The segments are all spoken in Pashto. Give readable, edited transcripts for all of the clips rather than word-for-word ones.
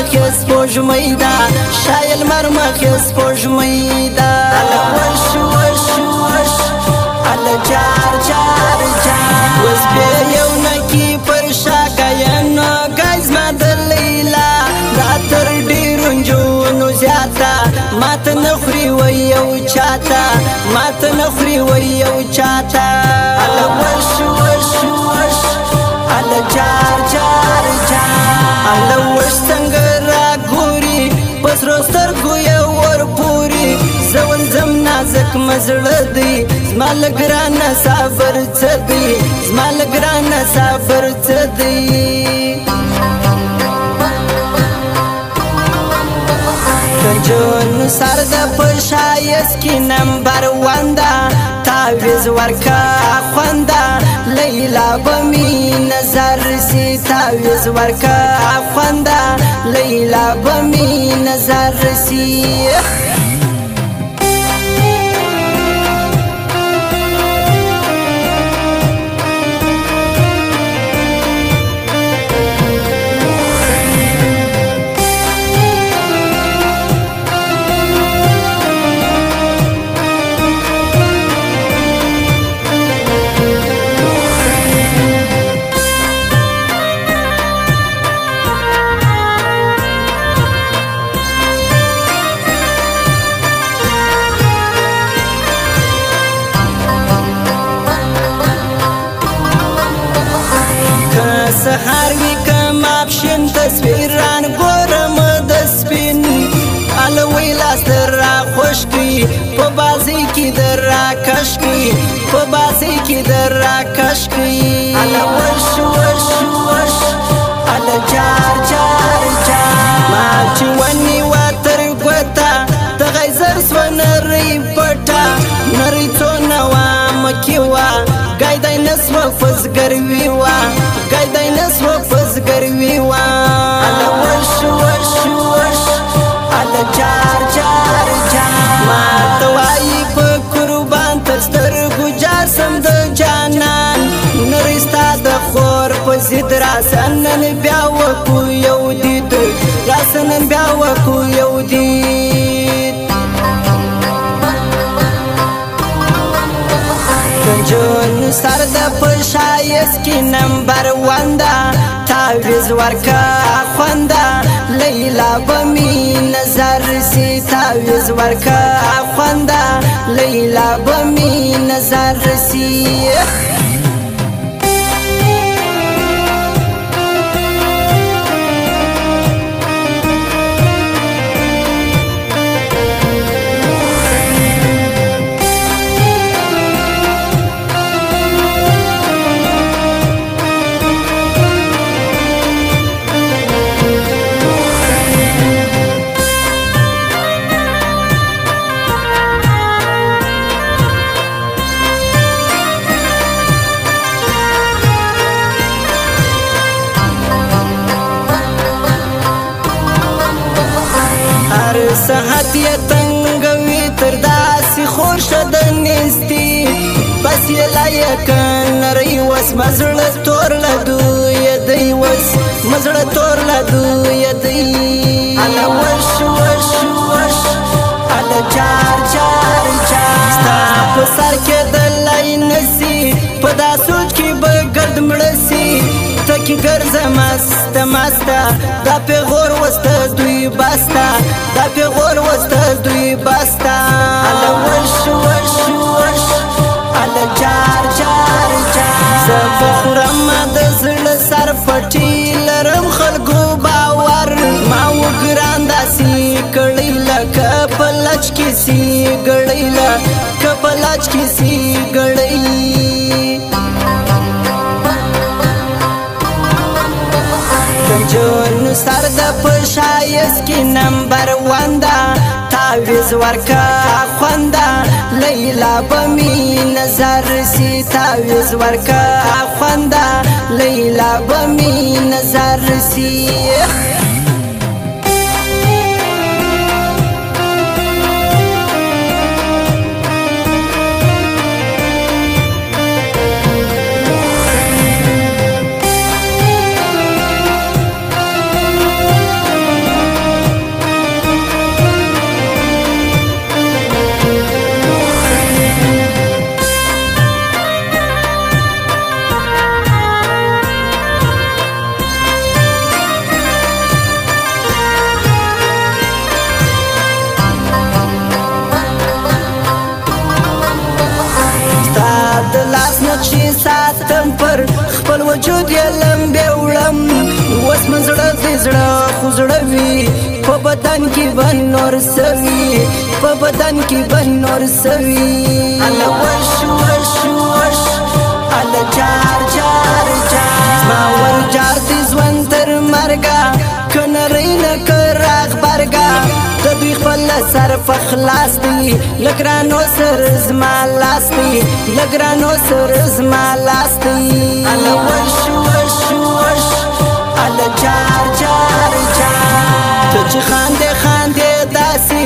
مخې سپوږمۍ ده شایل لمر مخې سپوږمۍ ده اله وش وش وش اله جار جار جار اوس بیا یو نکي پر شا ګاینو ګای زما د لیلا دا تر ډېرو نجونو زیاته ماته نه خوري وی یو چاته ماته نه خوري وی یو چاته اله وش وش وش اله جار جار جار اله وش څنګه راګوري په سرو سترګو یې ورپوري زه ونځم نازک مې زړه دی زما له ګرانه صبر څه دی زما له ګرانه صبر څه دی جون سر د په ښایست کې نمبر ون ده تعویض ورکه خونده لیلا به مې نظر سي تعویض ورکه خونده لیلا به مې نظر سي سهار وی کم اپشن تصویران ګورم د سپین اله وی لاس در را خوش کی په بازی کې در را کش کی په بازی کې در را کش کی اله وش وش وش اله جار جار جار ما چې ونی وتر ګوتا د غیزر سونری پټا نری څونه وا مکی وا ګایدای نسو فزګر وی وا ګایدای نسو فزګر وی وا اله وش وش وش اله جار جار جار ما توای په قربان تر سترګو جار سم د جانان نرستا د خور په زید راسنن بیا وکو یو دید راسنن بیا وکو یو دید جون سر د په ښایست کې نمبر ون ده تعویض ورکه خونده لیلا به مې نظر سي تعویض ورکه خونده لیلا به مې نظر سي صحت یې تنګوي تر داسې خورشه د نیستي بس یې لایقه نری وس مزړه تور له دوی دی وس مزړه تور له دوی دی اله وش وش وش اله جار جار جار ستا په سر کې د لای نسي په دا سوچ کې به ګرد مړه سي تکي ګرځه مست مسته دا پیغور وسته دوی بسته دا پیغور وسته دوی بسته اله وش وش وش اله جار جار جار زه بخورم د زړه سر پټي لرم خلکو باور ما وګران داسې کړی لکه په لچ کې سي ګړی لکه په لچ کې سي ګړی جون سر د په ښایست کې نمبر ون ده تعویض ورکه خونده لیلا به مې نظر سي تعویض ورکه خونده لیلا به مې نظر سي وجود یې لمبې وړم اوس مې زړه دی زړه خو زړه وي په بدن کې به نور څه وي په بدن کې به نور څه وي هله وش وش وش هله جار جار جار زما ور جار دی ژوند تر مرګه که نری نه که راغبرګه د دوی خپل سر په خلاص دی له ګرانو سر زما لاس دی له ګرانو سر زما لاس دی هله وش وش وش هله جار جار جار ته چې خاندې خاندې داسې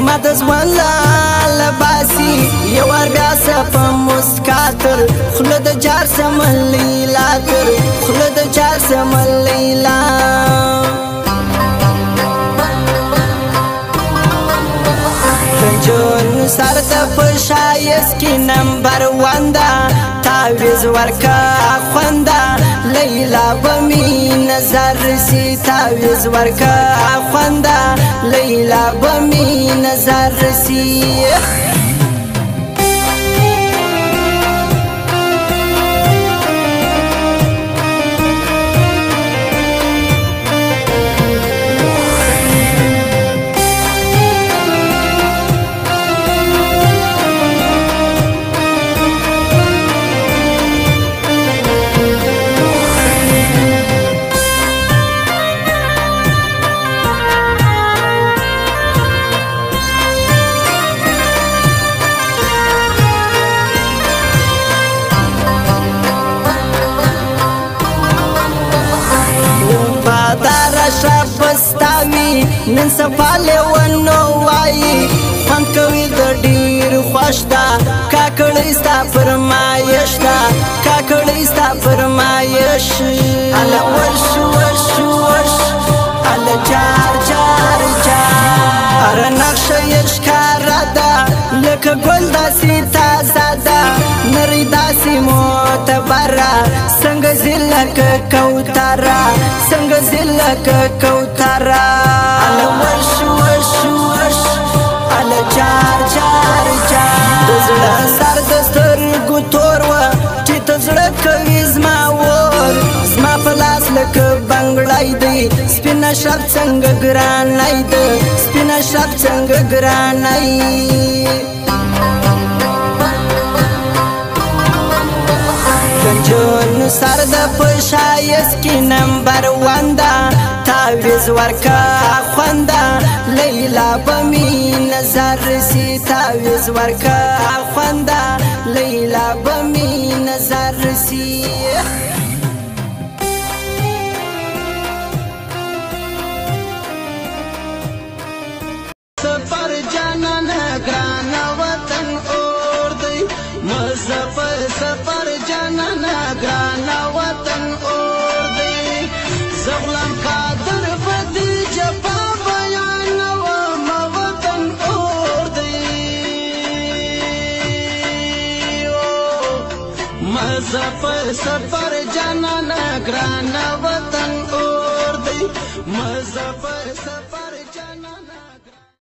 ما د ژوند لاله باسي یو وار بیا څه په مسکا تر خوله د جار سم لیلا تر خوله د جار سم لیلا جون سر د پشایس کی نمبر 1 دا تعویز ورکا خوندا لیلا بمی نظر سی تعویز ورکا خوندا لیلا بمی نظر سی نن سپاله ونو وای خوند کوي د ډیر خوښ ده کاکړی ستا فرمایش ده کاکړی ستا فرمایش هله وش وش وش هله جار جار جار هره نقشه یې ښکاره ده لکه ګل داسې تازه ده نری داسې معتبره څنګه ځي لکه کوتره څنګه ځي لکه کوتره هله وش وش وش هله جار جار جار د زړه سر د سترګو تور وه چې ته زړه کوي زما ور زما په لاس لکه بنګړی دی سپینه شرف څنګه ګرانی ده سپینه شرف څنګه ګرانی جون سر د پشایس کی نمبر 1 دا تعویز ورکا خوندا لیلا بمی نظر سی تعویز ورکا خوندا لیلا بمی نظر سی سفر جانان ګران وطن اور دی مزفر سفر جانان ګران وطن اور دی زغلم قادر بدی جفا بیان و وطن اور دی مزفر سفر جانان ګران وطن اور دی مزفر